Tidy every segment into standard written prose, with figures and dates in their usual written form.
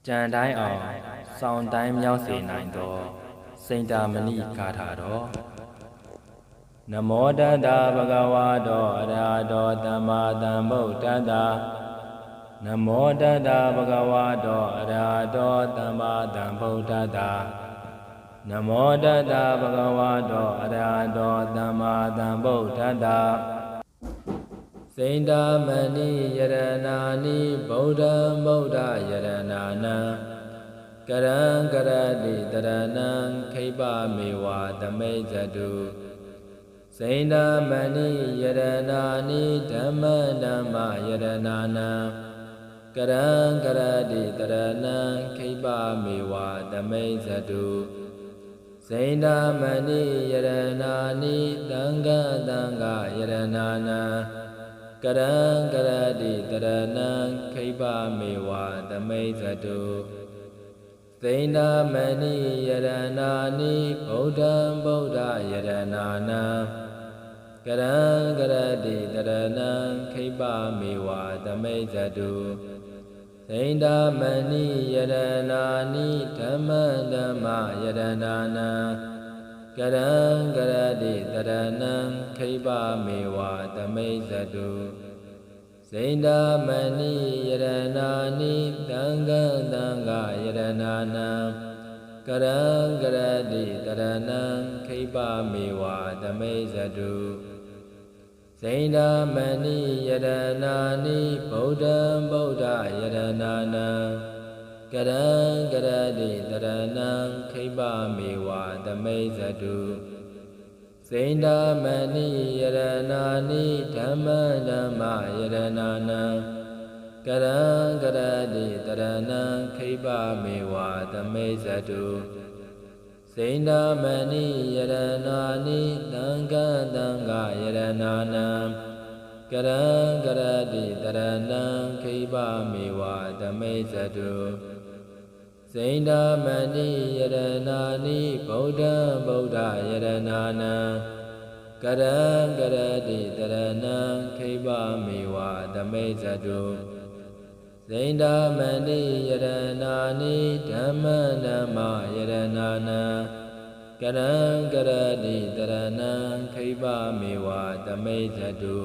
ကြံတိုင်းအောင်စောင်းတိုင်းမြောက်စေနိုင်သောစိန်တာမဏိဂါထာတော်နမောတတ္တဗုဒ္ဓဝါဒောအရဟတောသမ္မာသမ္ဗုဒ္ဓတ္တနမောတတ္တဗုဒ္ဓဝါဒောအရဟတောသမ္မာသမ္ဗုဒ္ဓတ္တနမောတတ္တဗုဒ္ဓဝါဒောအရဟတောသမ္မာသမ္ဗုဒ္ဓတ္တစိန်တာမဏိယရဏာနိဗုဒ္ဓံဗုဒ္ဓယရဏာနံကရံကရတိတရဏံခိပမေဝသမိဇတုစိန်တာမဏိယရဏာနိဓမ္မဓမ္မယရဏာနံကရံကရတိတရဏံခိပမေဝသမိဇတုစိန်တာမဏိယရဏာနိသံဃံသံဃယရဏာနံကရံကရတိတရဏံခိပမေဝသမိဇတုစိန်တာမဏိယရဏာနိဗုဒ္ဓံဗုဒ္ဓယရဏာနံကရံကရတိတရဏံခိပမေဝသမိဇတုစိန်တာမဏိယရဏာနိဓမ္မဓမ္မယရဏာနံကရံကရတိတရဏံခိပမေဝသမိဇတုစိန်တာမဏိယရဏာနိသံဃံသံဃယရဏာနံကရံကရတိတရဏံခိပမေဝသမိဇတုစိန်တာမဏိယရဏာနိဗုဒ္ဓံဗုဒ္ဓယရဏာနံကရံကရတိတရဏံခိပမေဝသမိဇတုစိန်တာမဏိယရဏာနိဓမ္မဓမ္မယရဏာနံကရံကရတိတရဏံခိပမေဝသမိဇတုစိန်တာမဏိယရဏာနိသံဃံသံဃယရဏာနံကရံကရတိတရဏံခိပမေဝသမိဇတုစိန်တာမဏိယရဏာနိဗုဒ္ဓံဗုဒ္ဓယရဏာနံကရံကရတိတရဏံခိပမေဝသမိဇတုစိန်တာမဏိယရဏာနိဓမ္မဓမ္မယရဏာနံကရံကရတိတရဏံခိပမေဝသမိဇတု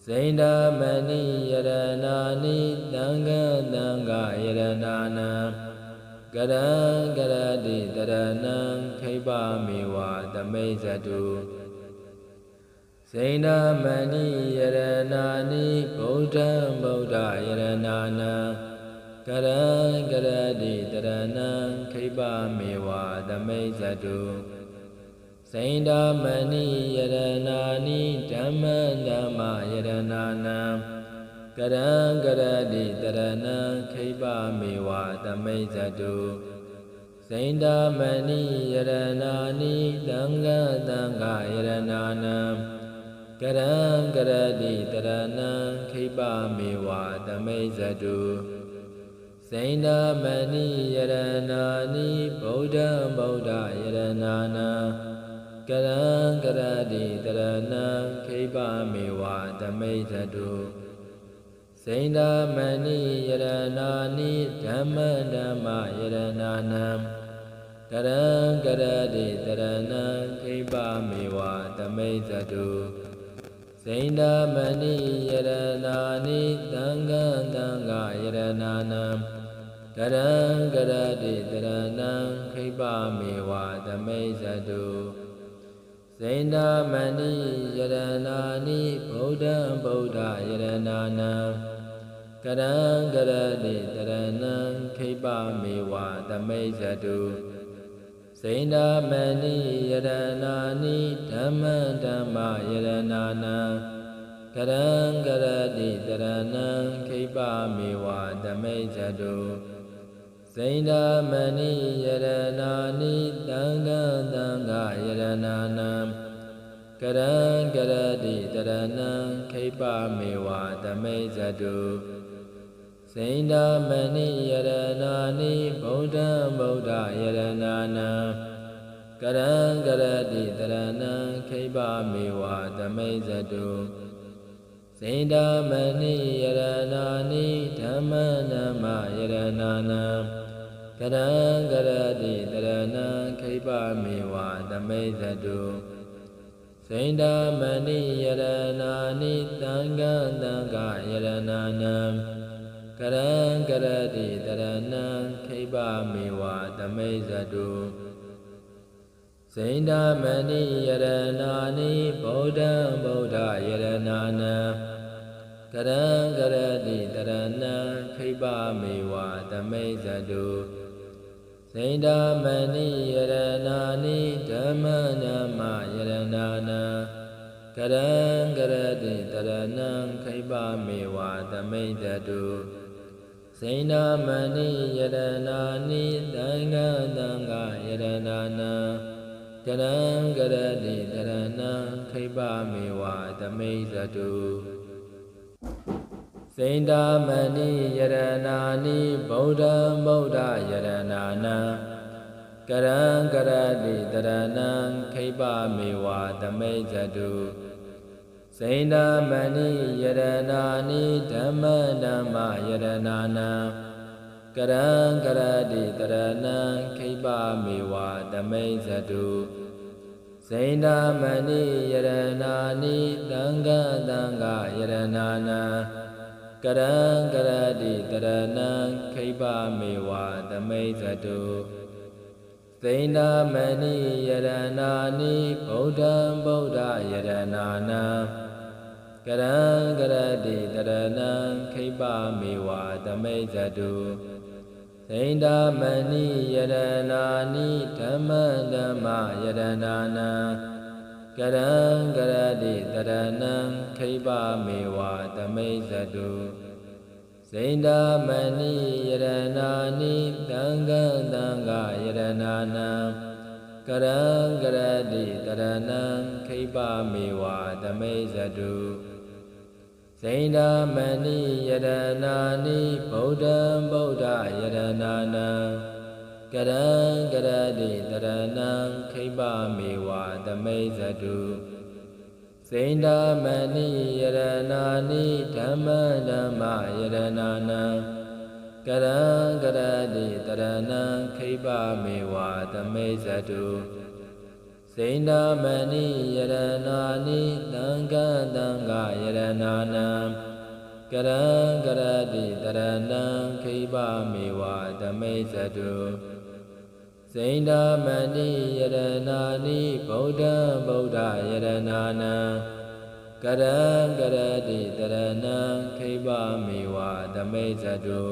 စိန်တာမဏိယရဏာနိသံဃံသံဃယရဏာနံကရံကရတိတရဏံခိပမေဝသမိဇတုစိန်တာမဏိယရဏာနိဗုဒ္ဓံဗုဒ္ဓယရဏာနံကရံကရတိတရဏံခိပမေဝသမိဇတုစိန်တာမဏိယရဏာနိဓမ္မဓမ္မယရဏာနံကရံကရတိတရဏံခိပမေဝသမိဇတုစိန်တာမဏိယရဏာနိသံဃံသံဃယရဏာနံကရံကရတိတရဏံခိပမေဝသမိဇတုစိန်တာမဏိယရဏာနိဗုဒ္ဓံဗုဒ္ဓယရဏာနံကရံကရတိတရဏံခိပမေဝသမိဇတုစိန်တာမဏိယရဏာနိဓမ္မဓမ္မယရဏာနံကရံကရတိတရဏံခိပမေဝသမိဇတုစိန်တာမဏိယရဏာနိသံဃံသံဃယရဏာနံကရံကရတိတရဏံခိပမေဝသမိဇတုစိန်တာမဏိယရဏာနိဗုဒ္ဓံဗုဒ္ဓယရဏာနံကရံကရတိတရဏံခိပမေဝသမိဇတုစိန်တာမဏိယရဏာနိဓမ္မဓမ္မယရဏာနံကရံကရတိတရဏံခိပမေဝသမိဇတုစိန်တာမဏိယရဏာနိသံဃံသံဃယရဏာနံကရံကရတိတရဏံခိပမေဝသမိဇတုစိန်တာမဏိယရဏာနိဗုဒ္ဓံဗုဒ္ဓယရဏာနံကရံကရတိတရဏံခိပမေဝသမိဇတု စ စိန္ဒမဏိယရဏာနိဓမ္မနာမယရဏာနံကရံကရတိတရဏံခိပမေဝသမိဇတုစိန္ဒမဏိယရဏာနိသံဃံသံဃယရဏာနံကရံကရတိတရဏံခိပမေဝသမိဇတုစိန္ဒမဏိယရဏာနိဗုဒ္ဓံဗုဒ္ဓယရဏာနံကရံကရတိတရဏံခိပမေဝသမိဇတုစိန္ဒမဏိယရဏာနိဓမ္မနာမယရဏာနံကရံကရတိတရဏံခိပမေဝသမိဇတုစိန္ဒမဏိယရဏာနိသံဃံသံဃယရဏာနံကရံကရတိတရဏံခိပမေဝသမိဇတုစိန္ဒမဏိယရဏာနိဗုဒ္ဓံဗုဒ္ဓယရဏာနံကရံကရတိတရဏံခိပမေဝသမိဇတုစိန္ဒမဏိယရဏာနိဓမ္မနာမယရဏာနံကရံကရတိတရဏံခိပမေဝသမိဇတုစိန္ဒမဏိယရဏာနိသံဃံသံဃယရဏာနံကရံကရတိတရဏံခိပမေဝသမိဇတုစိန္ဒမဏိယရဏာနိဗုဒ္ဓံဗုဒ္ဓယရဏာနံကရံကရတိတရဏံခိပမေဝသမိဇတုစိန္ဒမဏိယရဏာနိဓမ္မဓမ္မယရဏာနံကရံကရတိတရဏံခိပမေဝသမိဇတုစိန္ဒမဏိယရဏာနိသံဃံသံဃယရဏာနံကရံကရတိတရဏံခိပမေဝသမိဇတုစိန္ဒမဏိယရဏာနိဗုဒ္ဓံဗုဒ္ဓယရဏာနံကရံကရတိတရဏံခိပမေဝသမိဇတုစိန္ဒမဏိယရဏာနိဓမ္မဓမ္မယရဏာနံကရံကရတိတရဏံခိပမေဝသမိဇတုစိန္ဒမဏိယရဏာနိသံဃံသံဃယရဏာနံကရံကရတိတရဏံခိပမေဝသမိဇတုစိန္ဒမဏိယရဏာနိဗုဒ္ဓံဗုဒ္ဓယရဏာနံကရံကရတိတရဏံခိပမေဝသမိဇတု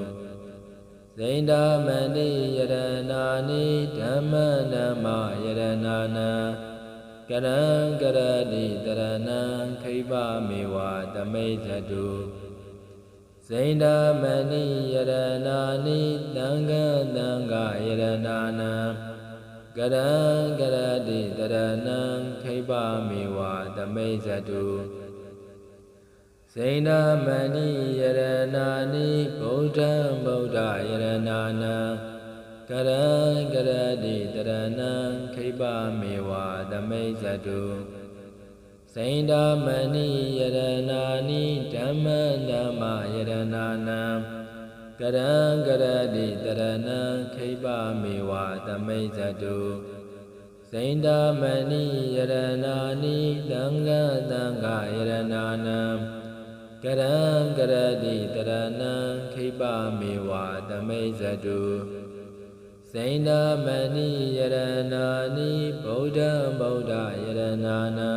စိန္ဒမဏိယရဏာနိဓမ္မနာမယရဏာနံကရံကရတိတရဏံခိပမေဝသမိဇတုစိန္ဒမဏိယရဏာနိသံဃံသံဃယရဏာနံကရံကရတိတရဏံခိပမေဝသမိဇတုစိန္ဒမဏိယရဏာနိဗုဒ္ဓံဗုဒ္ဓယရဏာနံကရံကရတိတရဏံခိပမေဝသမိဇတုစိန္ဒမဏိယရဏာနိဓမ္မဓမ္မယရဏာနံကရံကရတိတရဏံခိပမေဝသမိဇတုစိန္ဒမဏိယရဏာနိသံဃံသံဃယရဏာနံကရံကရတိတရဏံခိပမေဝသမိဇတုစိန္ဒမဏိယရဏာနိဗုဒ္ဓံဗုဒ္ဓယရဏာနံ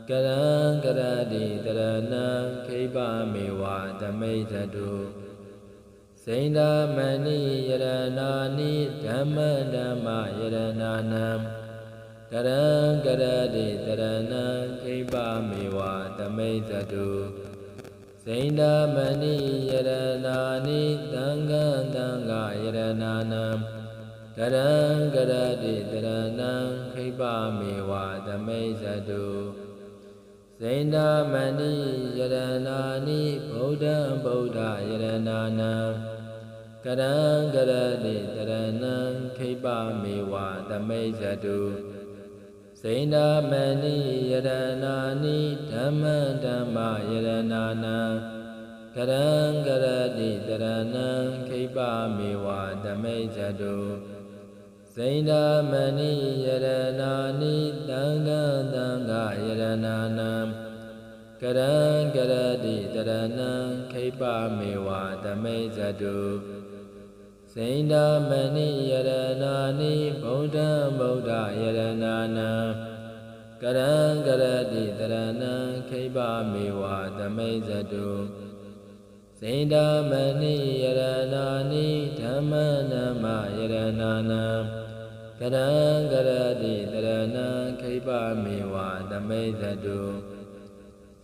ကရံကရတိတရဏံခိပမေဝသမိဇတုစိန္ဒမဏိယရဏာနိဓမ္မဓမ္မယရဏာနံကရံကရတိတရဏံခိပမေဝသမိဇတုစိန္ဒမဏိယရဏာနိသံဃံသံဃယရဏာနံကရံကရတိတရဏံခိပမေဝသမိဇတုစိန္ဒမဏိယရဏာနိဗုဒ္ဓံဗုဒ္ဓယရဏာနံကရံကရတိတရဏံခိပမေဝသမိဇတု စိန္ဒမဏိယရဏာနိဓမ္မဓမ္မယရဏာနံကရံကရတိတရဏံခိပမေဝသမိစ္ဆတုစိန္ဒမဏိယရဏာနိသံဃံသံဃာယရဏာနံကရံကရတိတရဏံခိပမေဝသမိစ္ဆတုစိန္ဒမဏိယရဏာနိဗုဒ္ဓံဗုဒ္ဓယရဏာနံကရံကရတိတရဏံခိပမေဝသမိစ္ဆတုစိန္ဒမဏိယရဏာနိဓမ္မနမယရဏာနံကရံကရတိတရဏံခိပမေဝသမိစ္ဆတု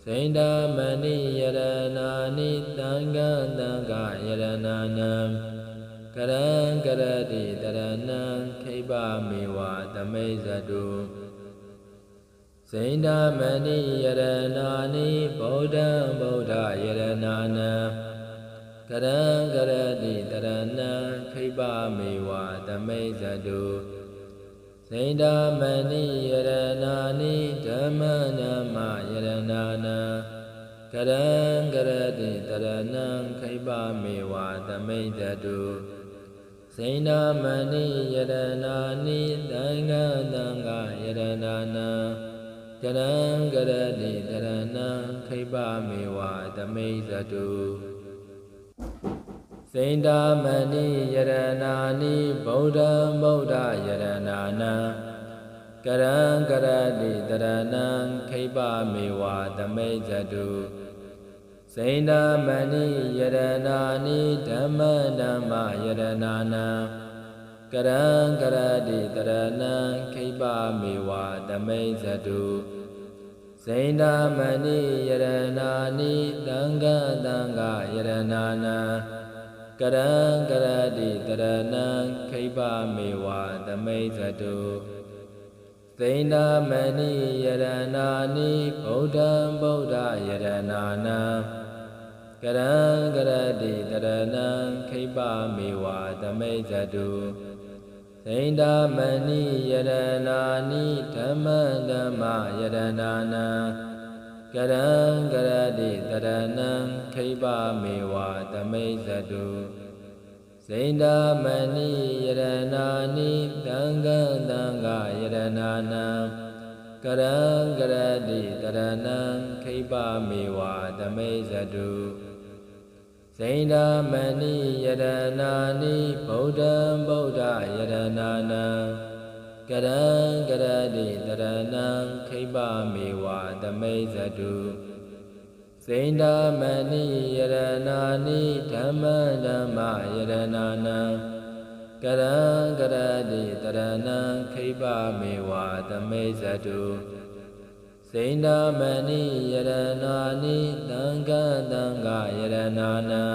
စိန္ဒမဏိယရဏာနိသံဃံသံဃာယရဏာနံကရံကရတိတရဏံခိပမေဝသမိစ္ဆတုစိန္ဒမဏိယရဏာနိဗုဒ္ဓံဗုဒ္ဓယရဏာနံကရံကရတိတရဏံခိပမေဝသမိစ္ဆတုစိန္ဒမဏိယရဏာနိဓမ္မနမယရဏာနံကရံကရတိတရဏံခိပမေဝသမိစ္ဆတုစိန္ဒမဏိယရဏာနိသံဃံသံဃာယရဏာနံကရံကရတိတရဏံခိပမေဝသမိစ္ဆတုစိန္ဒမဏိယရဏာနိဗုဒ္ဓံဗုဒ္ဓယရဏာနံကရံကရတိတရဏံခိပမေဝသမိစ္ဆတုစိန္ဒမဏိယရဏာနိဓမ္မဓမ္မယရဏာနံကရံကရတိတရဏံခိပမေဝသမိစ္ဆတုစိန္ဒမဏိယရဏာနိသံဃံသံဃာယရဏာနံကရံကရတိတရဏံခိပမေဝသမိစ္ဆတုစိန္ဒမဏိယရဏာနိဗုဒ္ဓံဗုဒ္ဓယရဏာနံကရံကရတိတရဏံခိပမေဝသမိစ္ဆတုစိန္ဒမဏိယရဏာနိဓမ္မဓမ္မယရဏာနံကရံကရတိတရဏံခိပမေဝသမိစ္ဆတုစိန္ဒမဏိယရဏာနိသံဃံသံဃာယရဏာနံကရံကရတိတရဏံခိပမေဝသမိစ္ဆတုစိန္ဒမဏိယရဏာနိဗုဒ္ဓံဗုဒ္ဓယရဏာနံကရံကရတိတရဏံခိပမေဝသမိစ္ဆတုစိန္ဒမဏိယရဏာနိဓမ္မဓမ္မယရဏာနံကရံကရတိတရဏံခိပမေဝသမိစ္ဆတုစိန္ဒမဏိယရဏာနိသံဃံသံဃာယရဏာနံ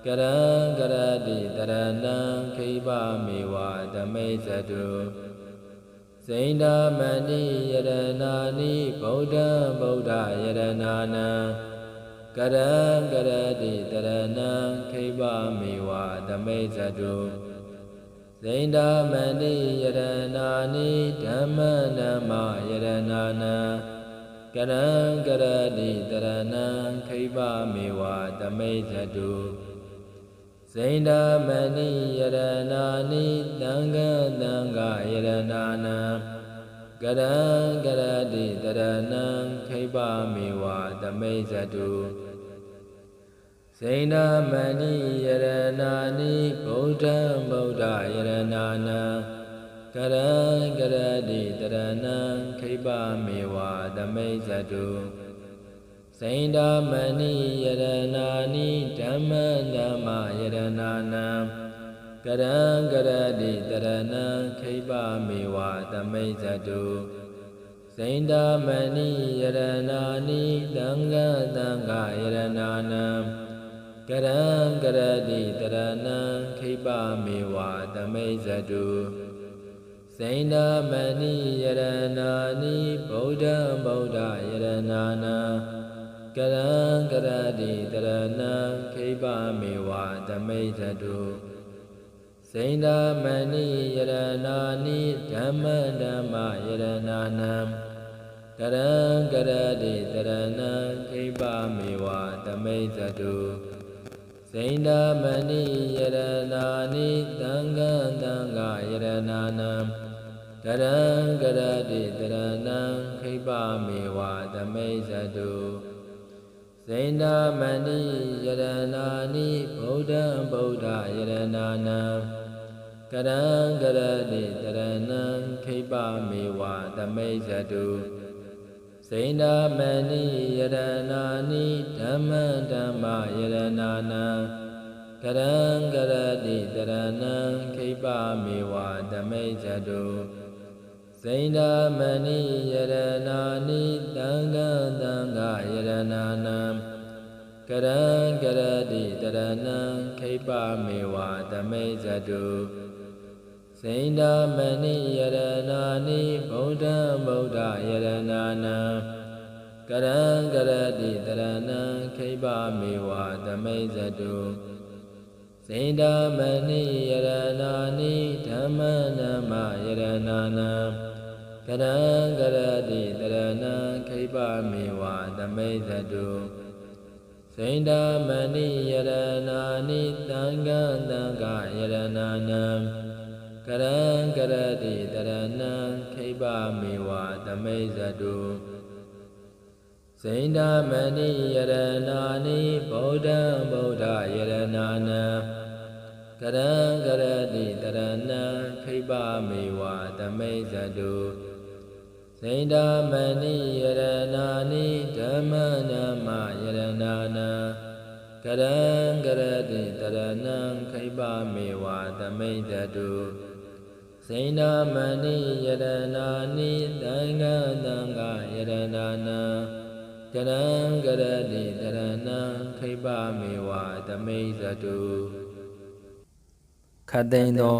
ကရံကရတိတရဏံခိပမေဝသမိစ္ဆတုစိန္ဒမဏိယရဏာနိဗုဒ္ဓံဗုဒ္ဓယရဏာနံကရံကရတိတရဏံခိပမေဝသမိစ္ဆတုစိန္ဒမဏိယရဏာနိဓမ္မဓမ္မယရဏာနံကရံကရတိတရဏံခိပမေဝသမိစ္ဆတုစိန္ဒမဏိယရဏာနိသံဃံသံဃာယရဏာနံကရံကရတိတရဏံခိပမေဝသမိစ္ဆတုစိန္ဒမဏိယရဏာနိဗုဒ္ဓံဗုဒ္ဓယရဏာနံကရံကရတိတရဏံခိပမေဝသမိစ္ဆတုစိန္ဒမဏိယရဏာနိဓမ္မဓမ္မယရဏာနံကရံကရတိတရဏံခိပမေဝသမိစ္ဆတုစိန္ဒမဏိယရဏာနိသံဃံသံဃာယရဏာနံကရံကရတိတရဏံခိပမေဝသမိစ္ဆတုစိန္ဒမဏိယရဏာနိဗုဒ္ဓံဗုဒ္ဓယရဏာနံကရံကရတိတရဏံခိပမေဝသမိစ္ဆတု စိန္ဒမဏိယရဏာနိဓမ္မဓမ္မယရဏာနံကရံကရတိတရဏံခိပမေဝသမိစ္ဆတုစိန္ဒမဏိယရဏာနိသံဃံသံဃာယရဏာနံကရံကရတိတရဏံခိပမေဝသမိစ္ဆတုစိန္ဒမဏိယရဏာနိဗုဒ္ဓံဗုဒ္ဓယရဏာနံကရံကရတိတရဏံခိပမေဝသမိစ္ဆတုစိန္ဒမဏိယရဏာနိဓမ္မဓမ္မယရဏာနံကရံကရတိတရဏံခိပမေဝသမိစ္ဆတုစိန္ဒမဏိယရဏာနိသံဃံသံဃာယရဏာနံကရံကရတိတရဏံခိပမေဝသမိစ္ဆတုစိန္ဒမဏိယရဏာနိဗုဒ္ဓံဗုဒ္ဓယရဏာနံကရံကရတိတရဏံခိပမေဝသမိစ္ဆတုစိန္ဒမဏိယရဏာနိဓမ္မဓမ္မယရဏာနံကရံကရတိတရဏံခိပမေဝသမိစ္ဆတုစိန္ဒမဏိယရဏာနိသံဃံသံဃာယရဏာနံကရံကရတိတရဏံခိပမေဝသမိစ္ဆတုစိန္ဒမဏိယရဏာနိဗုဒ္ဓံဗုဒ္ဓယရဏာနံကရံကရတိတရဏံခိပမေဝသမိစ္ဆတုစိန္ဒမဏိယရဏာနိဓမ္မဓမ္မယရဏာနံကရံကရတိတရဏံခိပမေဝသမိစ္ဆတုစိန္ဒမဏိယရဏာနိသံဃံသံဃာယရဏာနံကရံကရတိတရဏံခိပမေဝသမိစ္ဆတုခတ်သိမ်းသော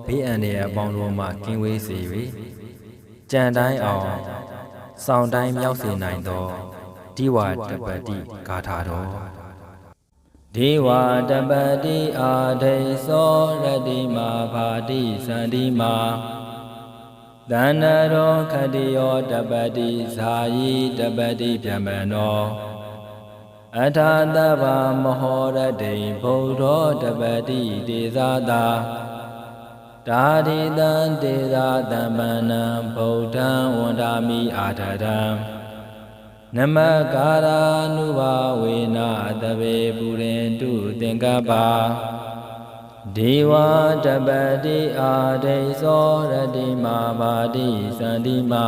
ဘေးအန္တရာယ်အပေါင်းတို့မှကင်းဝေးစေ၍ကြံတိုင်းအောင်ဆောင်တိုင်းမြောက်စေနိုင်သောဒီဝတပတိဂါထာတော်ဒီဝတပတိအာဒိသောရတိမာဘာတိသန္တိမာသန္နရောခတိယောတပတိဇာယီတပတိဗျမနောအထာတဗ္ဗမဟောရတိဗုဒ္ဓောတပတိတေဇာတာဒါရိတံတေဇာတမ္ပန္နံဗုဒ္ဓံဝန္ဒာမိအာထရံနမကာရာနုဘာဝေနသဗ္ဗေပုရိန္တုသင်္ကပ္ပဒေဝတပတိအာဒိသောရတိမာဘာတိသန္တိမာ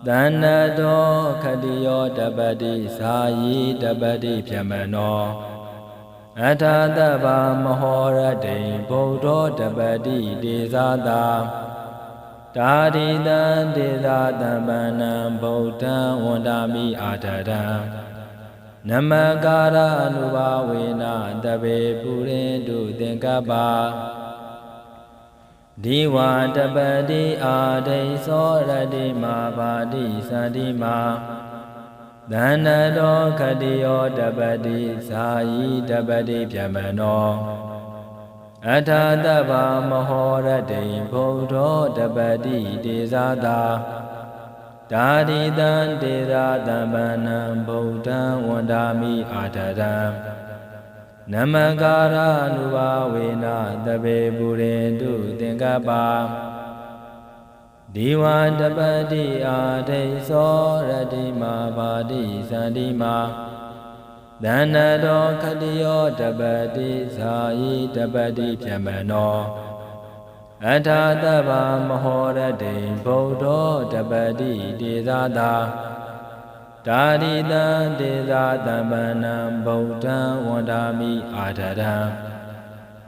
သန္နတောခတိယောတပတိဇာယီတပတိဗျမနောအထာတဗ္ဗမဟောရတိဗုဒ္ဓောတပတိတေဇာတာဒါရိတံတေဇာတမ္ပန္နံဗုဒ္ဓံဝန္ဒာမိအာထရံနမကာရာနုဘာဝေနသဗ္ဗေပုရိန္တုသင်္ကပ္ပဒီဝတပတိအာဒိသောရတိမာဘာတိသန္တိမာသန္နတောခတိယောတပတိဇာယီတပတိဗျမနောအထာတဗ္ဗမဟောရတိဗုဒ္ဓောတပတိတေဇာတာဒါရိတံတေဇာတမ္ပန္နံဗုဒ္ဓံဝန္ဒာမိအာထရံနမကာရာနုဘာဝေနသဗ္ဗေပုရိန္တုသင်္ကပ္ပဒီဝတပတိအာဒိသောရတိမာဘာတိသန္တိမာသန္နတောခတိယောတပတိဇာယီတပတိဗျမနောအထာတဗ္ဗမဟောရတိဗုဒ္ဓောတပတိတေဇာတာဒါရိတံတေဇာတမ္ပန္နံဗုဒ္ဓံဝန္ဒာမိအာထရံ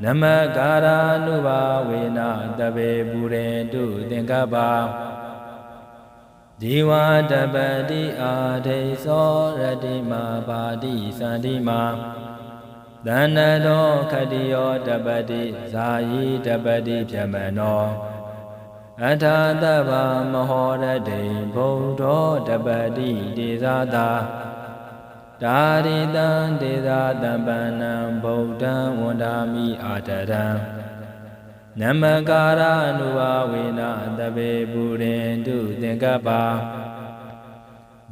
နမကာရာနုဘာဝေနသဗ္ဗေပုရိန္တုသင်္ကပ္ပဒီဝတပတိအာဒိသောရတိမာဘာတိသန္တိမာသန္နတောခတိယောတပတိဇာယီတပတိဗျမနောအထာတဗ္ဗမဟောရတိဗုဒ္ဓောတပတိတေဇာတာဒါရိတံတေဇာတမ္ပန္နံဗုဒ္ဓံဝန္ဒာမိအာထရံန နမကာရနုဘာဝေနတပေပုရိန္တုသင်္ကပ္ပ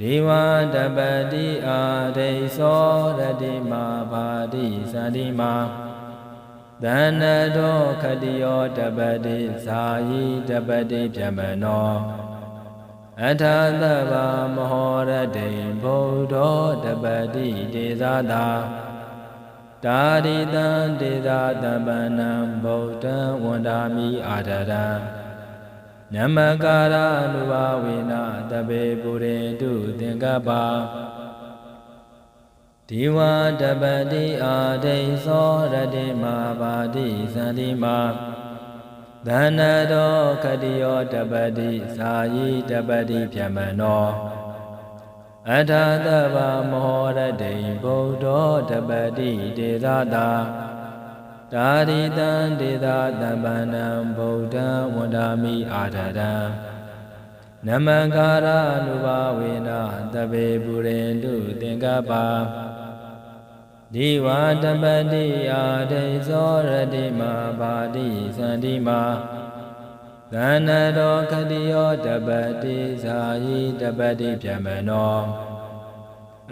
ဒေဝတပတိအာဒိသောရတိမာဘာတိသန္တိမာသန္နတောခတိယောတပတိဇာယိတပတိပြမနောအထာတဗာမဟောရတိဗုဒ္ဓောတပတိဒေသတာတာရိတံဒေသတပ္ပနံဗုဒ္ဓံဝန္ဒာမိအာဒရံနမကာရနုဘာဝေနတပေပုရိန္တုသင်္ကပ္ပဒီဝတပတိအာဒိသောရတိမာဘာတိသန္တိမာသန္နတောခတိယောတပတိဇာယိတပတိပြမနောအထာတဗာမဟောရတိဗုဒ္ဓောတပတိဒေသတာတာရိတံဒေသတပ္ပနံဗုဒ္ဓံဝန္ဒာမိအာဒရံနမကာရနုဘာဝေနတပေပုရိန္တုသင်္ကပ္ပဒီဝတပတိအာဒိသောရတိမာဘာတိသန္တိမာသန္နတောခတိယောတပတိဇာယိတပတိပြမနော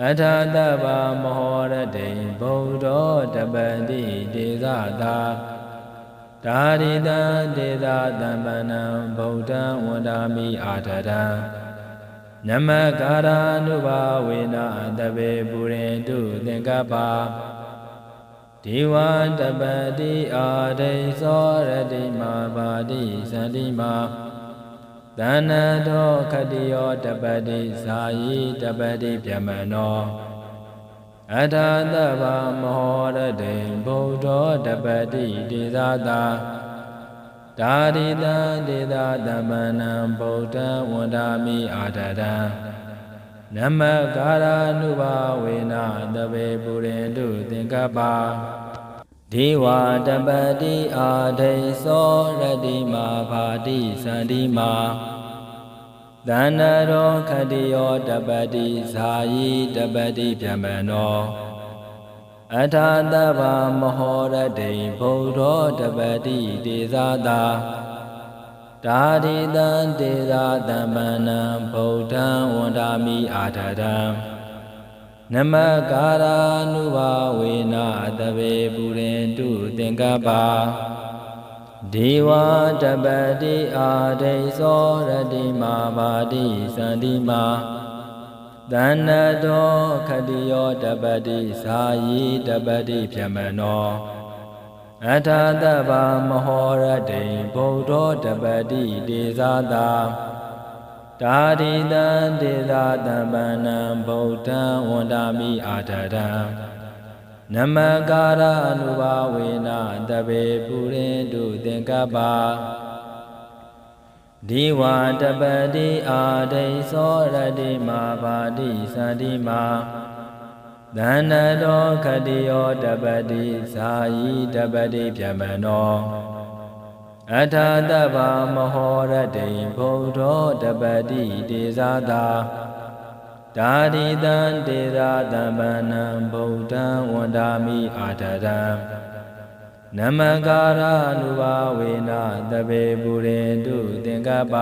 အထာတဗာမဟောရတိဗုဒ္ဓောတပတိဒေသတာတာရိတံဒေသတမ္ပနံဗုဒ္ဓံဝန္ဒာမိအာဒရံနမကာရနုဘာဝေနတပေပုရိန္တုသင်္ကပ္ပဒီဝတပတိအာဒိသောရတိမာဘာတိသန္တိမာသန္နတောခတိယောတပတိဇာယိတပတိပြမနောအထာတဗာမဟောရတိဗုဒ္ဓောတပတိဒေသတာတာရိတံဒေသတမ္ပနံဗုဒ္ဓံဝန္ဒာမိအာဒရံနမကာရနုဘာဝေနတပေပုရိန္တုသင်္ကပ္ပဒေဝတပတိအာဒိသောရတိမာဘာတိသန္တိမာသန္နရောခတိယောတပတိဇာယိတပတိပြမနောအထာတဗာမဟောရတိဗုဒ္ဓောတပတိဒေသတာတာရိတံဒေသတမ္ပနံဗုဒ္ဓံဝန္ဒာမိအာဒရံနမကာရနုဘာဝေနတပေပုရိန္တုသင်္ကပ္ပဒေဝတပတိအာဒိသောရတိမာဘာတိသန္တိမာသန္နတောခတိယောတပတိဇာယိတပတိပြမနောအထာတဗာမဟောရတိဗုဒ္ဓောတပတိဒေသတာတာရိတံဒေသတမ္ပနံဗုဒ္ဓံဝန္ဒာမိအာဒရံနမကာရနုဘာဝေနတပေပုရိန္တုသင်္ကပ္ပဒီဝတပတိအာဒိသောရတိမာဘာတိသန္တိမာသန္နတောခတိယောတပတိဇာယိတပတိပြမနောအထာတဗာမဟောရတိဗုဒ္ဓောတပတိဒေသတာတာရိတံဒေသတမ္ပနံဗုဒ္ဓံဝန္ဒာမိအာဒရံနမကာရနုဘာဝေနတပေပုရိန္တုသင်္ကပ္ပ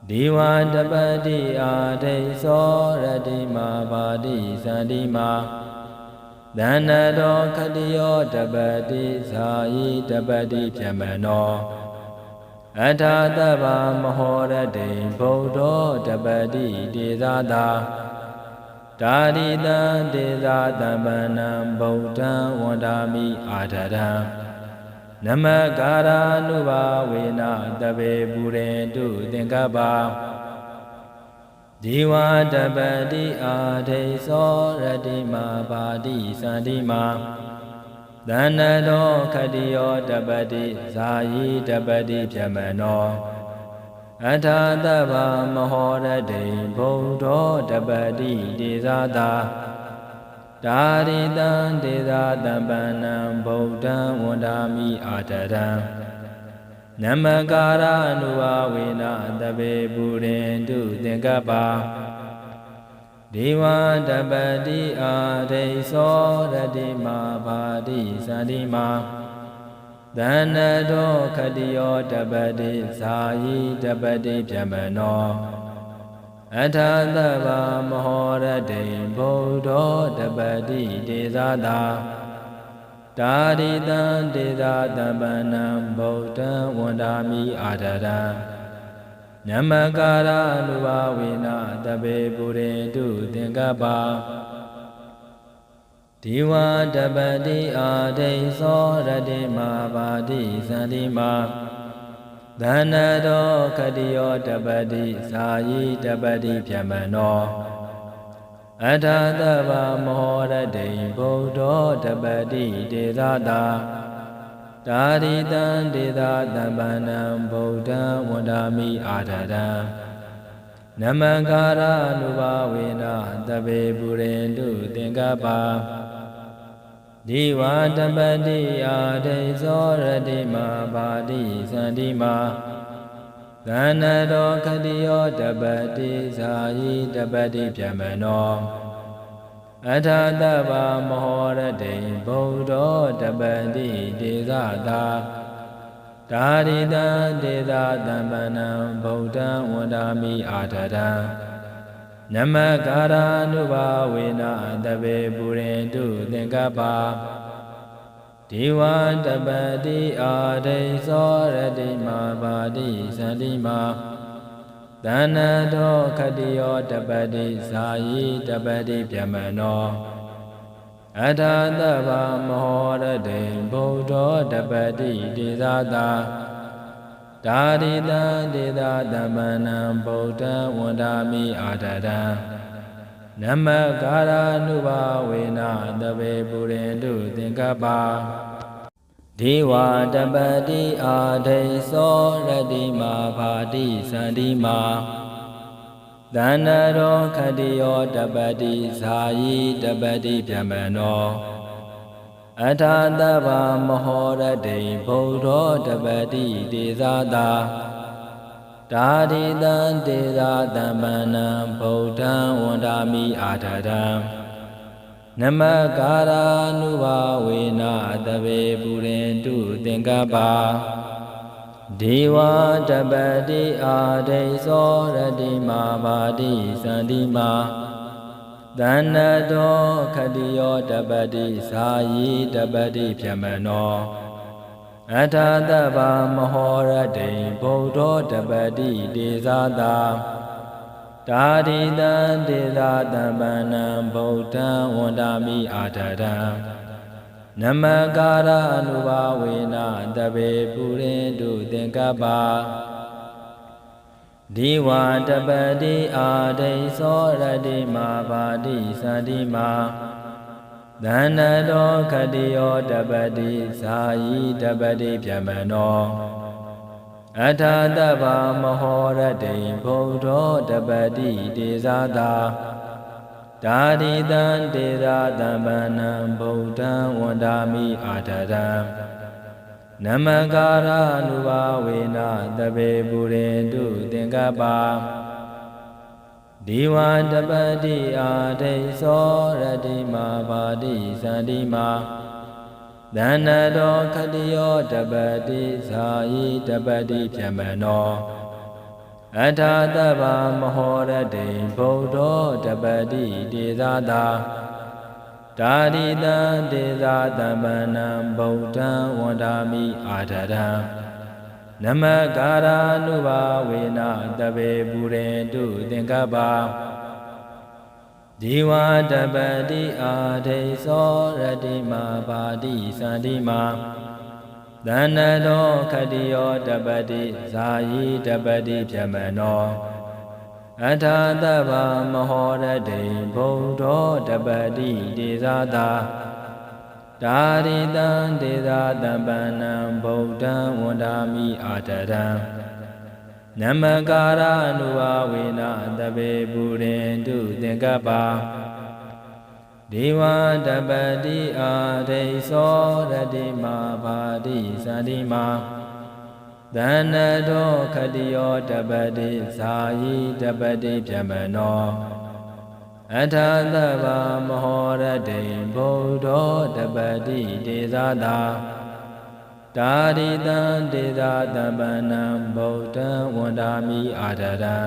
ဒီဝတပတိအာဒိသောရတိမာဘာတိသန္တိမာသန္နတောခတိယောတပတိဇာယိတပတိပြမနောအထာတဗာမဟောရတိဗုဒ္ဓောတပတိဒေသတာတာရိတံဒေသတမ္ပနံဗုဒ္ဓံဝန္ဒာမိအာဒရံနမကာရနုဘာဝေနတပေပုရိန္တုသင်္ကပ္ပဒီဝတပတိအာဒိသောရတိမာဘာတိသန္တိမာသန္နတောခတိယောတပတိဇာယိတပတိပြမနောအထာတဗာမဟောရတိဗုဒ္ဓောတပတိဒေသတာတာရိတံဒေသတမ္ပနံဗုဒ္ဓံဝန္ဒာမိအာဒရံနမကာရနုဘာဝေနတပေပုရိန္တုသင်္ကပ္ပဒေဝတပတိအာဒိသောရတိမာဘာတိသန္တိမာသ သန္နတောခတိယောတပတိဇာယိတပတိပြမနောအထာသဗ္ဗမဟောရတိဗုဒ္ဓောတပတိတေဇာတာတာရိတံတေဇာတပ္ပနံဗုဒ္ဓံဝန္ဒာမိအာဒရံနမကာရနုဘာဝေနတပေပုရိတုသင်္ကပ္ပဒီဝါတပတိအာဒိသောရတိမာပါတိသန္တိမာသန္နတောခတိယောတပတိဇာယိတပတိပြမနောအထာသဗ္ဗမဟောရတိဗုဒ္ဓောတပတိတေဇာတာတာရိတံတေဇာတပ္ပနံဗုဒ္ဓံဝန္ဒာမိအာဒရံနမကာရနုဘာဝေနတပေပုရိတုသင်္ကပ္ပဒီဝါတပတိအာဒိသောရတိမာပါတိသန္တိမာသန္နတောခတိယောတပတိဇာယိတပတိပြမနောအထာသဗ္ဗမဟောရတိဗုဒ္ဓောတပတိတေဇာတာတာရိတံတေဇာတမ္ပနံဗုဒ္ဓံဝန္ဒာမိအာဒရံနမကာရနုဘာဝေနတပေပုရိတုသင်္ကပ္ပဒီဝါတပတိအာဒိသောရတိမာပါတိသန္တိမာသန္နတောခတိယောတပတိဇာယိတပတိပြမနောအထာသဗ္ဗမဟောရတိဗုဒ္ဓောတပတိတေဇာတာတာရိတံတေဇာတမ္ပနံဗုဒ္ဓံဝန္ဒာမိအာဒရံနမကာရနုဘာဝေနတပေပုရိတုသင်္ကပ္ပဒီဝါတပတိအာဒိသောရတိမာပါတိသန္တိမာသန္နရောခတိယောတပတိဇာယိတပတိပြမနောအထာသဗ္ဗမဟောရတိဗုဒ္ဓောတပတိတေဇာတာတာရိတံတေဇာတမ္ပနံဗုဒ္ဓံဝန္ဒာမိအာဒရံနမကာရနုဘာဝေနတပေပုရိတုသင်္ကပ္ပဒေဝတပတိအာဒိသောရတိမာပါတိသန္တိမာသန္နတောခတိယောတပတိဇာယိတပတိပြမနောအထာသဗ္ဗမဟောရတိဗုဒ္ဓောတပတိတေဇာတာတာရိတံတေဇာတမ္ပနံဗုဒ္ဓံဝန္ဒာမိအာဒရံနမကာရနုဘာဝေနတပေပုရိတုသင်္ကပ္ပဒီဝါတပတိအာဒိသောရတိမာပါတိသန္တိမာသန္နတောခတိယောတပတိဇာယိတပတိပြမနောအထာသဗ္ဗမဟောရတိဗုဒ္ဓောတပတိတေဇာတာတာရိတံတေဇာတမ္ပနံဗုဒ္ဓံဝန္ဒာမိအာဒရံနမကာရနုဘာဝေနတပေပုရိတုသင်္ကပ္ပဒီဝါတပတိအာဒိသောရတိမာပါတိသန္တိမာသန္နတောခတိယောတပတိဇာယိတပတိပြမနောအထာသဗ္ဗမဟောရတိဗုဒ္ဓောတပတိတေဇာတာတာရိတံတေဇာတမ္ပနံဗုဒ္ဓံဝန္ဒာမိအာဒရံနမကာရနုဘာဝေနတပေပုရိတုသင်္ကပ္ပဒီဝါတပတိအာဒိသောရတိမာပါတိသန္တိမာသန္နတောခတိယောတပတိဇာယိတပတိပြမနောအထာသဗ္ဗမဟောရတိဗုဒ္ဓောတပတိတေဇာတာတာရိတံတေဇာတမ္ပနံဗုဒ္ဓံဝန္ဒာမိအာဒရံနမကာရနုဘာဝေနတပေပုရိတုသင်္ကပ္ပဒေဝတပတိအာဒိသောရတိမာပါတိသန္တိမာသန္နတောခတိယောတပတိဇာယိတပတိပြမနောအထာသဗ္ဗမဟောရတိဗုဒ္ဓောတပတိတေဇာတာတ တာရိတံဒေသာတပ္ပနံဗုဒ္ဓံဝန္ဒာမိအာဒရံ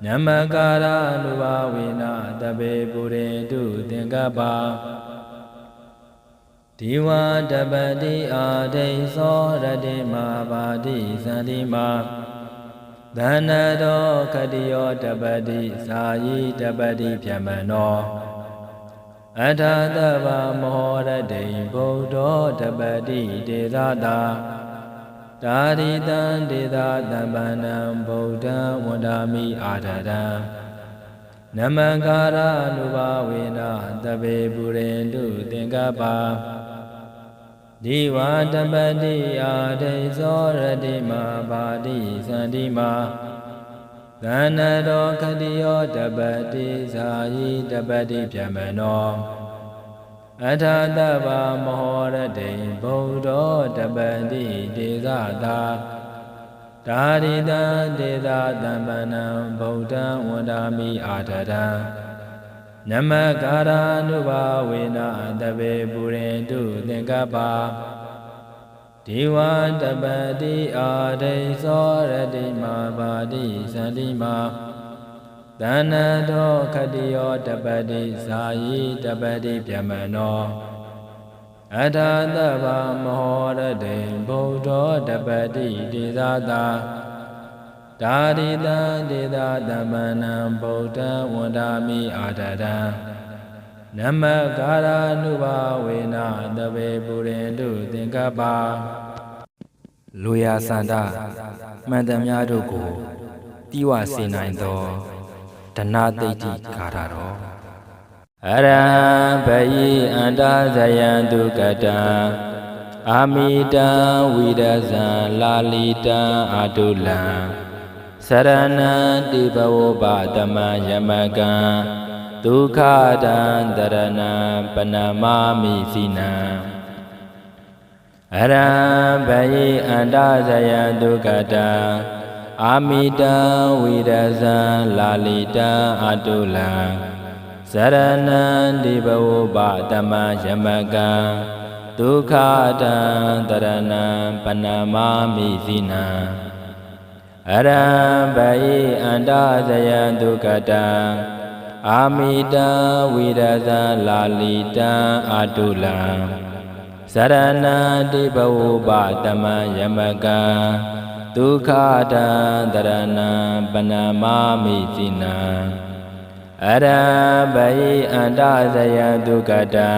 နမကာရနုဘာဝေနတပေပုရိတုသင်္ကပ္ပဒီဝါတပတိအာဒိသောရတိမာပါတိသန္တိမာသန္နတောခတိယောတပတိဇာယိတပတိဖြမနောအထာတဗ္ဗမောရတိဗုဒ္ဓောတပတိဒေသတာတာရိတံဒေသတပ္ပနံဗုဒ္ဓံဝန္ဒာမိအာဒရံနမကာရနုဘာဝေနတပေပုရိတုသင်္ကပ္ပဒီဝါတပတိအာဒိသောရတိမာပါတိသန္တိမာသန္နတောခတိယောတပတိဇာယိတပတိဖြမနောအထာတဗ္ဗမဟောရတိဗုဒ္ဓောတပတိဒေသတာတာရိတံဒေသတမ္ပနံဗုဒ္ဓံဝန္ဒာမိအာဒရံနမကာရနုဘာဝေနတပေပုရိတုသင်္ကပ္ပဒီဝါတပတိအာဒိသောရတိမာပါတိသန္တိမာသန္နတောခတိယောတပတိဇာယိတပတိဖြမနောအထာတဗ္ဗမဟောရတိဗုဒ္ဓောတပတိဒေသတာတာရိတံဒေသတမ္ပနံဗုဒ္ဓံဝန္ဒာမိအာဒရံနမကာရနုဘာဝေနတပေပုရိတုသင်္ကပ္ပလူယာစန္ဒမှန်သမျှတို့ကိုတိဝစေနိုင်သောဒနာတိတ်တိဂါထာတော်အရဟံဘယိအန္တဇယံဒုက္ကတံအာမိတံဝိရဇံလာလီတံအာတုလံစရဏံတိဘဝပတမယမကံဒုက္ခတံတရဏံပနမာမိစိနံအရဟံဘယိအန္တဇယံဒုက္ကတံအာမိတံဝိရဇံလာလီတံအာတုလံစရဏံတိဘဝပတမယမကံဒုက္ခတံတရဏံပနမာမိစိနံအရဟံဘယိအန္တဇယံဒုက္ကတံအာမိတံဝိရဇံလာလီတံအာတုလံစရဏံတိဘဝပတမယမကံဒုက္ခတံတရဏံပနမာမိစိနံအရဟံဘယိအန္တဇယံဒုက္ကတံ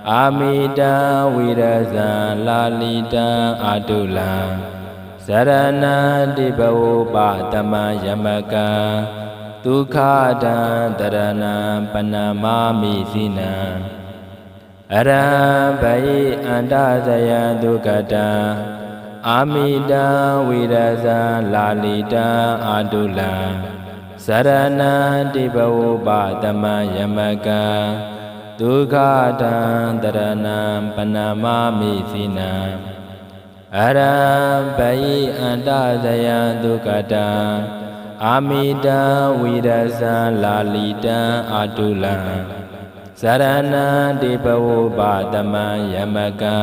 အာမိတံဝိရဇံလာလီတံအာတုလံစရဏံတိဘဝပတမယမကံဒုက္ခတံတရဏံပနမာမိစိနံအရဟံဘယိအန္တဇယံဒုက္ကတံအာမိတံဝိရဇံလာလီတံအာတုလံစရဏံတိဘဝပတမယမကံဒုက္ခတံတရဏံပနမာမိစိနံအရဟံဘယိအန္တဇယံဒုက္ကတံအာမိတံဝိရဇံလာလီတံအာတုလံစရဏံတိဘဝပတမယမကံ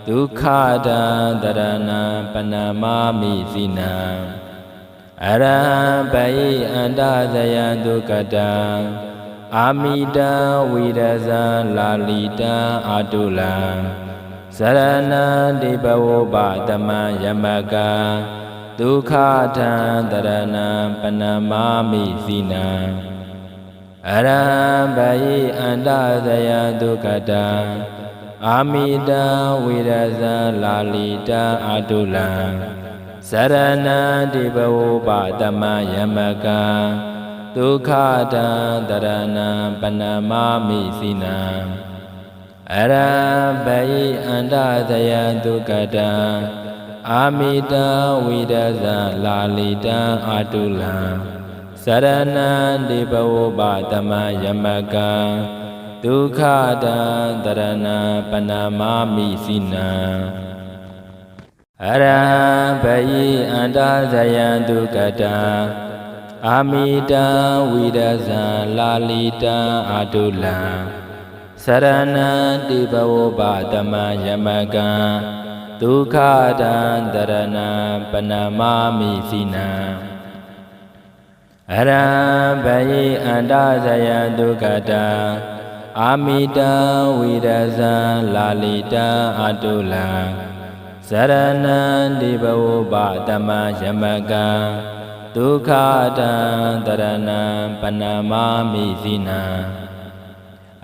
ဒုက္ခတံတရဏံပနမာမိစိနံအရဟံဘယိအန္တဇယံဒုက္ကတံအာမိတံဝိရဇံလာလီတံအာတုလံစရဏံတိဘဝပတမယမကံဒုက္ခတံတရဏံပနမာမိစိနံအရဟံဘယိအန္တဇယံဒုက္ကတံအာမိတံဝိရဇံလာလီတံအာတုလံစရဏံတိဘဝပတမယမကံဒုက္ခတံတရဏံပနမာမိစိနံအရဟံဘယိအန္တဇယံဒုက္ကတံအာမိတံဝိရဇံလာလီတံအာတုလံစရဏံတိဘဝပတမယမကံဒုက္ခတံတရဏံပနမာမိစိနံအရဟံဘယိအန္တဇယံဒုက္ကတံအာမိတံဝိရဇံလာလီတံအာတုလံ สรณันติภโวปะตมะยมกังทุกขาดันตรณังปนามามิสีนังอรัมภยิอันตสยันตุกตังอามิตังวิรัสสังลาลิตังอตุลังสรณันติภโวปะตมะยมกังทุกขาดันตรณังปนามามิสีนัง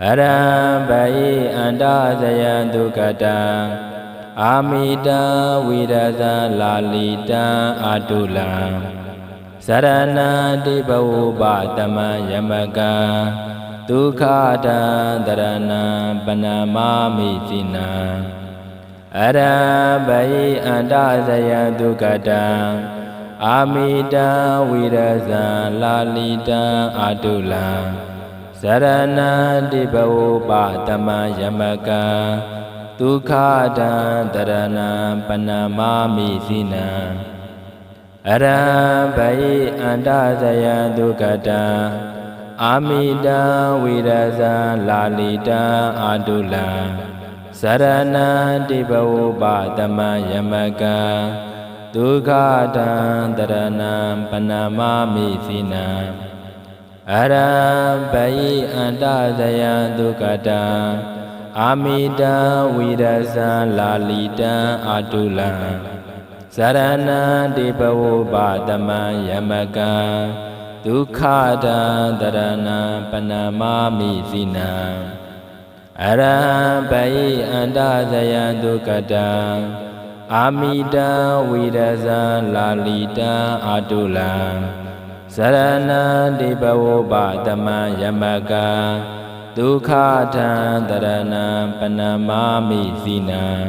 อรัมภยิอันตสยันตุกตังอามิตังวิรัสสังลาลิตังอตุลังสรณันติภโวปะตมะยมกังทุกขาดันตรณังปนามามิสีนังอรัมภยิอันตสยันตุกตังอามิตังวิรัสสังลาลิตังอตุลังสรณันติภโวปะตมะยมกังทุกขาดันตรณังปนามามิสีนังอรัมภยิอันตสยันตุกตังอามิตังวิรัสสังลาลิตังอตุลังสรณันติภโวปะตมะยมกังทุกขาดันตรณังปนามามิสีนังอรัมภยิอันตสยันตุกตังอามิตังวิรัสสังลาลิตังอตุลังสรณันติภโวปะตมะยมกังทุกขาดันตรณังปนามามิสีนังอรัมภยิอันตสยันตุกตังอามิตังวิรัสสังลาลิตังอตุลังสรณันติภโวปะตมะยมกังทุกขาดันตรณังปนามามิสีนัง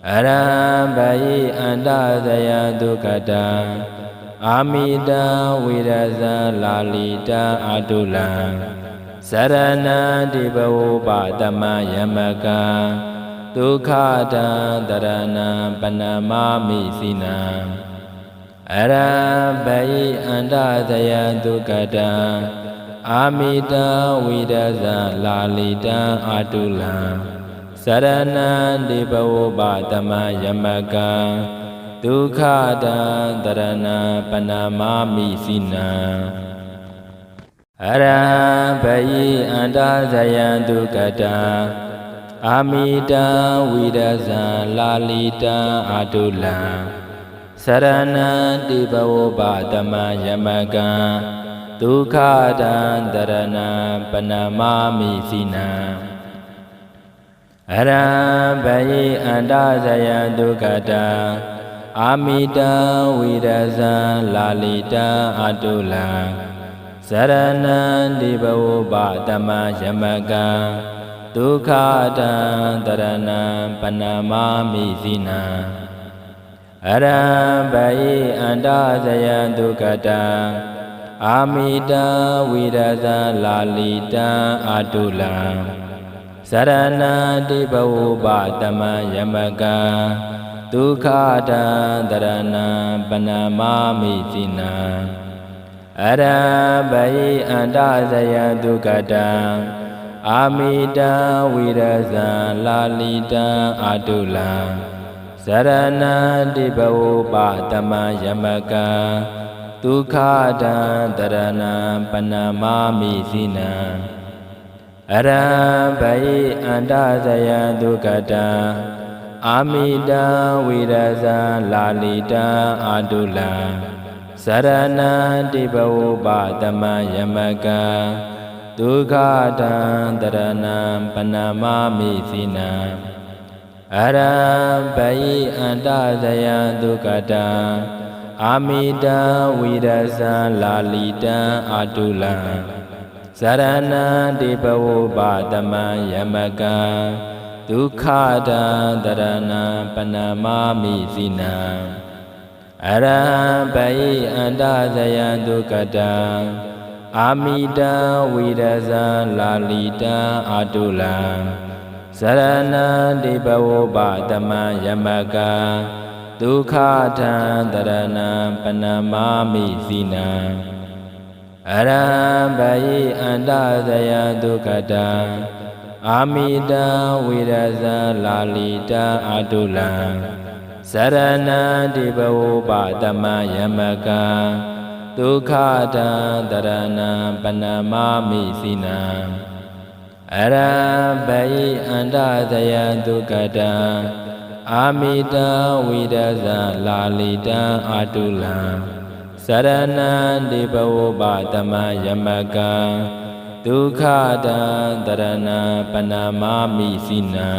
อรัมภยิอันตสยันตุกตังอามิตังวิรัสสังลาลิตังอตุลังสรณันติภโวปะตมะยมกังทุกขาดันตรณังปนามามิสีนังอรัมภยิอันตสยันตุกตังอามิตังวิรัสสังลาลิตังอตุลังสรณันติภโวปะตมะยมกังทุกขาดันตรณังปนามามิสีนังอรัมภยิอันตสยันตุกตังอามิตังวิรัสสังลาลิตังอตุลังสรณันติภโวปะตมะยมกังทุกขาดันตรณังปนามามิสีนังอรัมภยิอันตสยันตุกตังอามิตังวิรัสสังลาลิตังอตุลังสรณันติภโวปะตมะยมกังทุกขาดันตรณังปนามามิสีนังอรัมภยิอันตสยันตุกตังอามิตังวิรัสสังลาลิตังอตุลังสรณันติภโวปะตมะยมกังทุกขาดันตรณังปนามามิสีนังอรัมภยิอันตสยันตุกตังอามิตังวิรัสสังลาลิตังอตุลังสรณันติภโวปะตมะยมกังทุกขาดันตรณังปนามามิสีนังอรัมภยิอันตสยันตุกตังอามิตังวิรัสสังลาลิตังอตุลังสรณันติภโวปะตมะยมกังทุกขาดันตรณังปนามามิสีนังอรัมภยิอันตสยันตุกตังอามิตังวิรัสสังลาลิตังอตุลังสรณันติภโวปะตมะยมกังทุกขาดันตรณังปนามามิสีนังอรัมภยิอันตสยันตุกตังอามิตังวิรัสสังลาลิตังอตุลังสรณันติภโวปะตมะยมกังทุกขาดันตรณังปนามามิสีนังอรัมภยิอันตสยันตุกตัง အာမိတံဝိရဇံလာလီတံအာတုလံဇရဏံတိဘဝပတမယမကံဒုက္ခတံတရဏံပနမမိစိနံအရဘိအန္တဇယံဒုက္ကတံအာမိတံဝိရဇံလာလီတံအာတုလံဇရဏံတိဘဝပတမယမကံဒုက္ခတံတရဏံပနမမိစိနံ